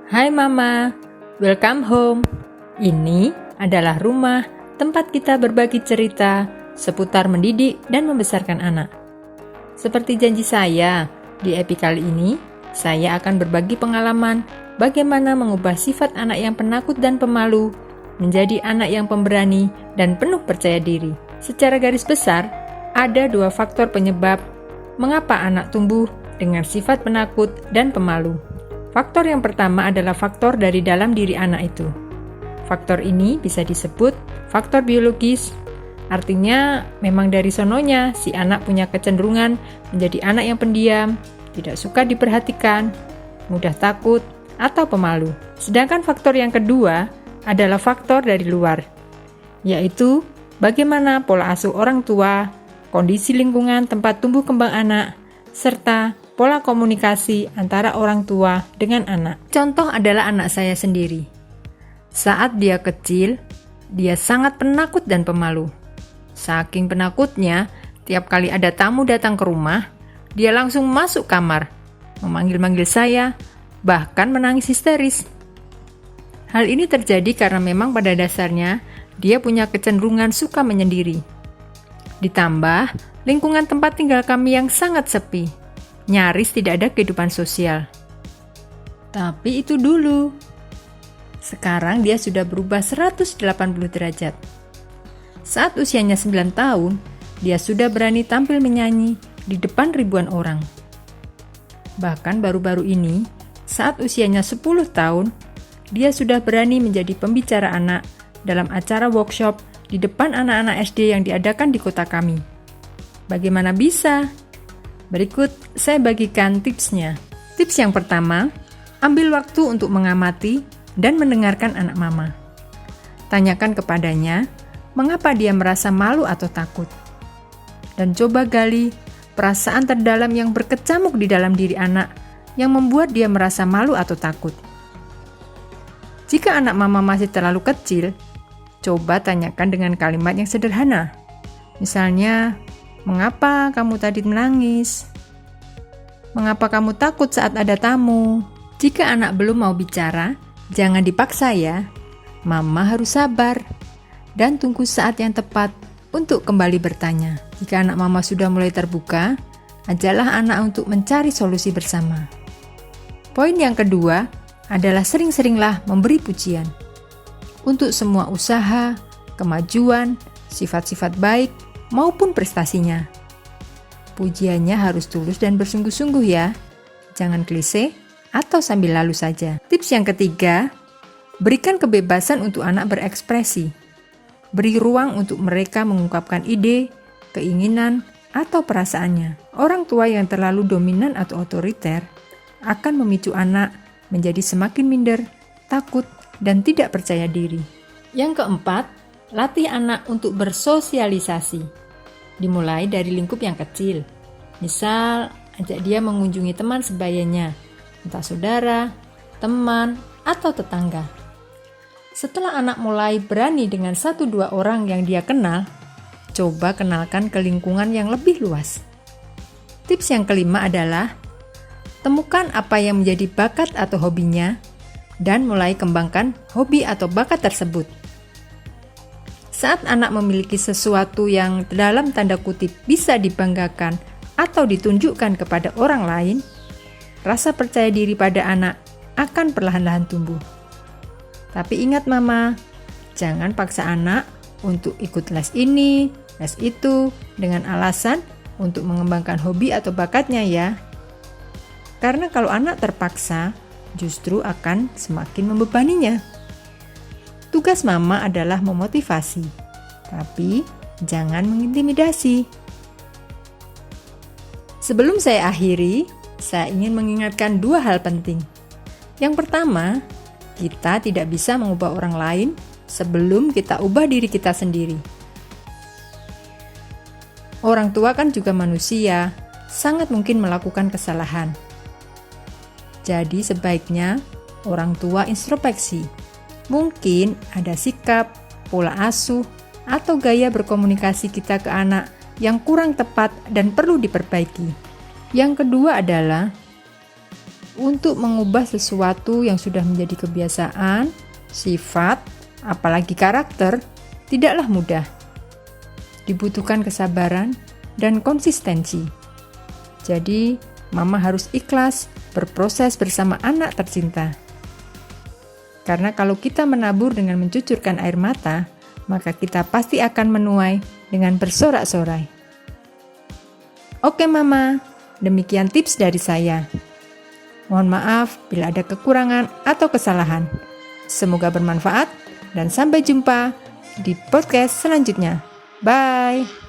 Hai Mama, welcome home. Ini adalah rumah tempat kita berbagi cerita seputar mendidik dan membesarkan anak. Seperti janji saya, di episode kali ini saya akan berbagi pengalaman bagaimana mengubah sifat anak yang penakut dan pemalu menjadi anak yang pemberani dan penuh percaya diri. Secara garis besar, ada 2 faktor penyebab mengapa anak tumbuh dengan sifat penakut dan pemalu. Faktor yang pertama adalah faktor dari dalam diri anak itu. Faktor ini bisa disebut faktor biologis, artinya memang dari sononya si anak punya kecenderungan menjadi anak yang pendiam, tidak suka diperhatikan, mudah takut, atau pemalu. Sedangkan faktor yang kedua adalah faktor dari luar, yaitu bagaimana pola asuh orang tua, kondisi lingkungan tempat tumbuh kembang anak, serta pola komunikasi antara orang tua dengan anak. Contoh adalah anak saya sendiri. Saat dia kecil, dia sangat penakut dan pemalu. Saking penakutnya, tiap kali ada tamu datang ke rumah, dia langsung masuk kamar, memanggil-manggil saya, bahkan menangis histeris. Hal ini terjadi karena memang pada dasarnya dia punya kecenderungan suka menyendiri. Ditambah, lingkungan tempat tinggal kami yang sangat sepi. Nyaris tidak ada kehidupan sosial. Tapi itu dulu. Sekarang dia sudah berubah 180 derajat. Saat usianya 9 tahun, dia sudah berani tampil menyanyi di depan ribuan orang. Bahkan baru-baru ini, saat usianya 10 tahun, dia sudah berani menjadi pembicara anak dalam acara workshop di depan anak-anak SD yang diadakan di kota kami. Bagaimana bisa? Berikut saya bagikan tipsnya. Tips yang pertama, ambil waktu untuk mengamati dan mendengarkan anak mama. Tanyakan kepadanya, mengapa dia merasa malu atau takut. Dan coba gali perasaan terdalam yang berkecamuk di dalam diri anak yang membuat dia merasa malu atau takut. Jika anak mama masih terlalu kecil, coba tanyakan dengan kalimat yang sederhana. Misalnya, mengapa kamu tadi menangis? Mengapa kamu takut saat ada tamu? Jika anak belum mau bicara, jangan dipaksa ya. Mama harus sabar dan tunggu saat yang tepat untuk kembali bertanya. Jika anak mama sudah mulai terbuka, ajaklah anak untuk mencari solusi bersama. Poin yang kedua adalah sering-seringlah memberi pujian. Untuk semua usaha, kemajuan, sifat-sifat baik, maupun prestasinya. Pujiannya harus tulus dan bersungguh-sungguh ya. Jangan klise atau sambil lalu saja. Tips yang ketiga, berikan kebebasan untuk anak berekspresi. Beri ruang untuk mereka mengungkapkan ide, keinginan, atau perasaannya. Orang tua yang terlalu dominan atau otoriter akan memicu anak menjadi semakin minder, takut, dan tidak percaya diri. Yang keempat, latih anak untuk bersosialisasi. Dimulai dari lingkup yang kecil. Misal, ajak dia mengunjungi teman sebayanya, entah saudara, teman, atau tetangga. Setelah anak mulai berani dengan 1-2 orang yang dia kenal, coba kenalkan ke lingkungan yang lebih luas. Tips yang kelima adalah, temukan apa yang menjadi bakat atau hobinya, dan mulai kembangkan hobi atau bakat tersebut. Saat anak memiliki sesuatu yang dalam tanda kutip bisa dibanggakan atau ditunjukkan kepada orang lain, rasa percaya diri pada anak akan perlahan-lahan tumbuh. Tapi ingat mama, jangan paksa anak untuk ikut les ini, les itu, dengan alasan untuk mengembangkan hobi atau bakatnya ya. Karena kalau anak terpaksa, justru akan semakin membebaninya. Tugas mama adalah memotivasi, tapi jangan mengintimidasi. Sebelum saya akhiri, saya ingin mengingatkan 2 hal penting. Yang pertama, kita tidak bisa mengubah orang lain sebelum kita ubah diri kita sendiri. Orang tua kan juga manusia, sangat mungkin melakukan kesalahan. Jadi sebaiknya orang tua introspeksi. Mungkin ada sikap, pola asuh, atau gaya berkomunikasi kita ke anak yang kurang tepat dan perlu diperbaiki. Yang kedua adalah untuk mengubah sesuatu yang sudah menjadi kebiasaan, sifat, apalagi karakter, tidaklah mudah. Dibutuhkan kesabaran dan konsistensi. Jadi, Mama harus ikhlas berproses bersama anak tercinta. Karena kalau kita menabur dengan mencucurkan air mata, maka kita pasti akan menuai dengan bersorak-sorai. Oke Mama, demikian tips dari saya. Mohon maaf bila ada kekurangan atau kesalahan. Semoga bermanfaat dan sampai jumpa di podcast selanjutnya. Bye!